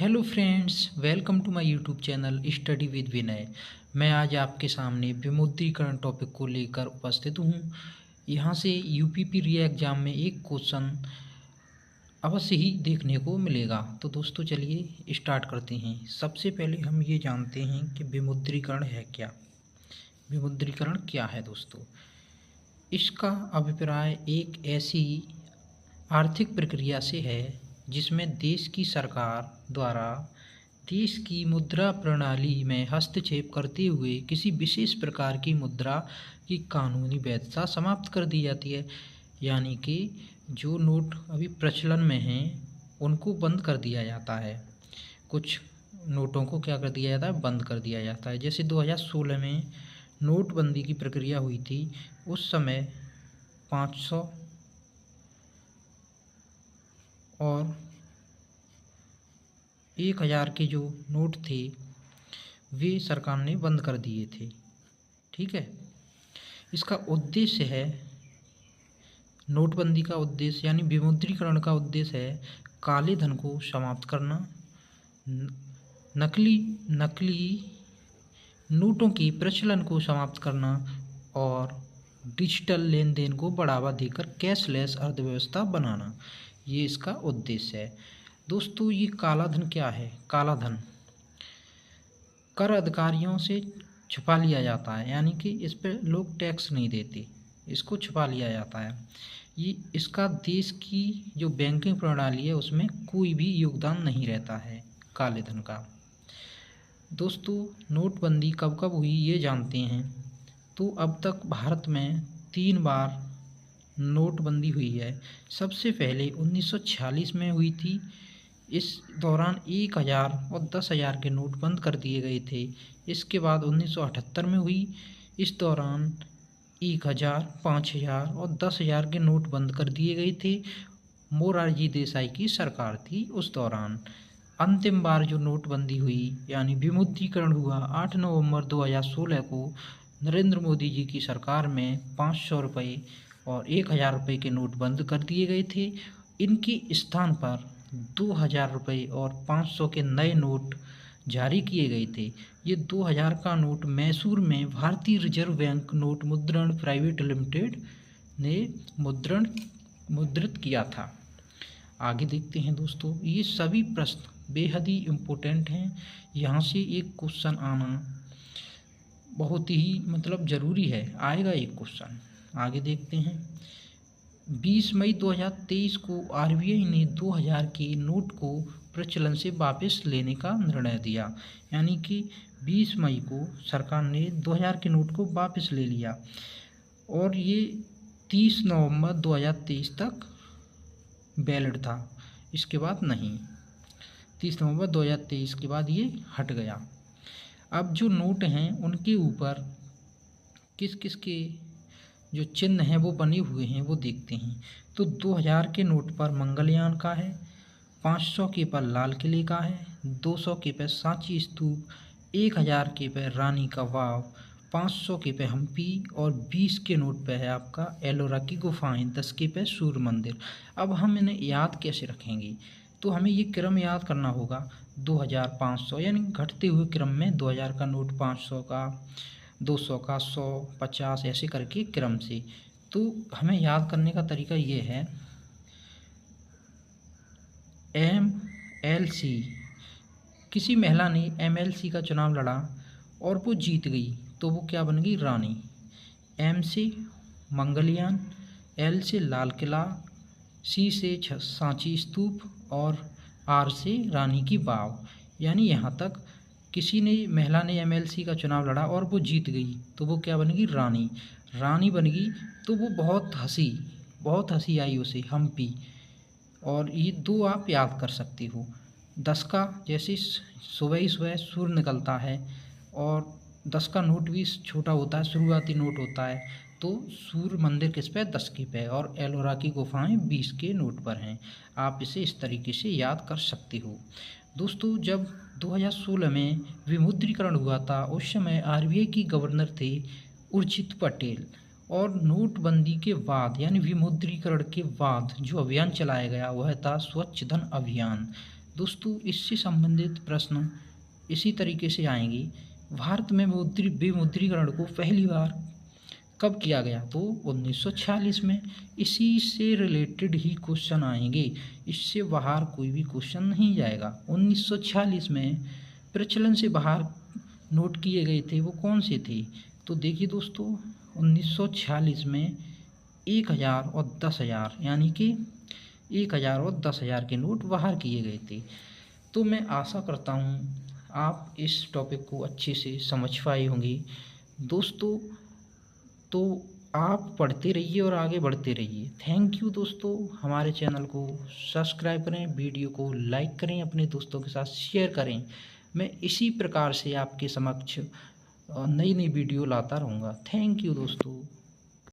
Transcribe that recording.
Hello friends, welcome to my YouTube channel study with Vinay. मैं आज आपके सामने विमुद्रीकरण टॉपिक को लेकर उपस्थित हूँ। यहाँ से यूपीपी री एग्ज़ाम में एक क्वेश्चन अवश्य ही देखने को मिलेगा। तो दोस्तों चलिए स्टार्ट करते हैं। सबसे पहले हम ये जानते हैं कि विमुद्रीकरण है क्या। विमुद्रीकरण क्या है दोस्तों? इसका अभिप्राय एक ऐसी आर्थिक प्रक्रिया से है जिसमें देश की सरकार द्वारा देश की मुद्रा प्रणाली में हस्तक्षेप करते हुए किसी विशेष प्रकार की मुद्रा की कानूनी वैधता समाप्त कर दी जाती है। यानी कि जो नोट अभी प्रचलन में हैं उनको बंद कर दिया जाता है। कुछ नोटों को क्या कर दिया जाता है? बंद कर दिया जाता है। जैसे 2016 में नोटबंदी की प्रक्रिया हुई थी। उस समय 500 और 1000 के जो नोट थे वे सरकार ने बंद कर दिए थे। ठीक है, इसका उद्देश्य है, नोटबंदी का उद्देश्य यानी विमुद्रीकरण का उद्देश्य है काले धन को समाप्त करना, नकली नोटों के प्रचलन को समाप्त करना और डिजिटल लेन देन को बढ़ावा देकर कैशलेस अर्थव्यवस्था बनाना। ये इसका उद्देश्य है। दोस्तों ये काला धन क्या है? काला धन कर अधिकारियों से छुपा लिया जाता है, यानी कि इस पर लोग टैक्स नहीं देते, इसको छुपा लिया जाता है। ये इसका देश की जो बैंकिंग प्रणाली है उसमें कोई भी योगदान नहीं रहता है काले धन का। दोस्तों नोटबंदी कब कब हुई ये जानते हैं। तो अब तक भारत में 3 बार नोटबंदी हुई है। सबसे पहले 1946 में हुई थी। इस दौरान 1000 और 10,000 के नोट बंद कर दिए गए थे। इसके बाद 1978 में हुई। इस दौरान 1000, 5000 और 10,000 के नोट बंद कर दिए गए थे। मोरारजी देसाई की सरकार थी उस दौरान। अंतिम बार जो नोटबंदी हुई यानी विमुद्रीकरण हुआ 8 नवंबर 2016 को नरेंद्र मोदी जी की सरकार में 500 रुपये और 1000 रुपये के नोट बंद कर दिए गए थे। इनके स्थान पर 2000 रुपये और 500 के नए नोट जारी किए गए थे। ये 2000 का नोट मैसूर में भारतीय रिजर्व बैंक नोट मुद्रण प्राइवेट लिमिटेड ने मुद्रित किया था। आगे देखते हैं दोस्तों। ये सभी प्रश्न बेहद ही इम्पोर्टेंट हैं। यहाँ से एक क्वेश्चन आना बहुत ही ज़रूरी है, आएगा एक क्वेश्चन। आगे देखते हैं। 20 मई 2023 को आरबीआई ने 2000 के नोट को प्रचलन से वापस लेने का निर्णय दिया। यानी कि 20 मई को सरकार ने 2000 के नोट को वापस ले लिया और ये 30 नवंबर 2023 तक वैलिड था। इसके बाद नहीं, 30 नवंबर 2023 के बाद ये हट गया। अब जो नोट हैं उनके ऊपर किस किस के जो चिन्ह हैं वो बने हुए हैं वो देखते हैं। तो 2000 के नोट पर मंगलयान का है, 500 के पर लाल किले का है, 200 के पर सांची स्तूप, 1000 के पर रानी का वाव, 500 के पे हम्पी और 20 के नोट पे है आपका एलोरा की गुफाएं, 10 के पे सूर्य मंदिर। अब हम इन्हें याद कैसे रखेंगे? तो हमें ये क्रम याद करना होगा। 2000, 500 यानी घटते हुए क्रम में 2000 का नोट, 500 का, 200 का, 100, 50 ऐसे करके क्रम से। तो हमें याद करने का तरीका ये है, MLC, किसी महिला ने MLC का चुनाव लड़ा और वो जीत गई तो वो क्या बन गई? रानी। M से मंगलयान, L से लाल किला, C से सांची स्तूप और R से रानी की वाव। यानी यहाँ तक किसी ने महिला ने MLC का चुनाव लड़ा और वो जीत गई तो वो क्या बन गई? रानी। रानी बन गई तो वो बहुत हंसी आई उसे, हम्पी। और ये 2 आप याद कर सकते हो। 10 का जैसे सुबह ही सुबह सूर्य निकलता है और 10 का नोट भी छोटा होता है, शुरुआती नोट होता है। तो सूर्य मंदिर किस पे? 10 के पे और एलोरा की गुफाएं 20 के नोट पर हैं। आप इसे इस तरीके से याद कर सकते हो। दोस्तों जब 2016 में विमुद्रीकरण हुआ था उस समय आरबीआई की गवर्नर थे उर्जित पटेल। और नोटबंदी के बाद यानी विमुद्रीकरण के बाद जो अभियान चलाया गया वह था स्वच्छ धन अभियान। दोस्तों इससे संबंधित प्रश्न इसी तरीके से आएंगे। भारत में विमुद्रीकरण को पहली बार कब किया गया? तो 1946 में। इसी से रिलेटेड ही क्वेश्चन आएंगे, इससे बाहर कोई भी क्वेश्चन नहीं जाएगा। 1946 में प्रचलन से बाहर नोट किए गए थे, वो कौन से थे? तो देखिए दोस्तों, 1946 में 1000 और 10,000 यानी कि 1000 और 10,000 के नोट बाहर किए गए थे। तो मैं आशा करता हूँ आप इस टॉपिक को अच्छे से समझ पाए होंगे दोस्तों। तो आप पढ़ते रहिए और आगे बढ़ते रहिए। थैंक यू दोस्तों। हमारे चैनल को सब्सक्राइब करें, वीडियो को लाइक करें, अपने दोस्तों के साथ शेयर करें। मैं इसी प्रकार से आपके समक्ष नई नई वीडियो लाता रहूँगा। थैंक यू दोस्तों।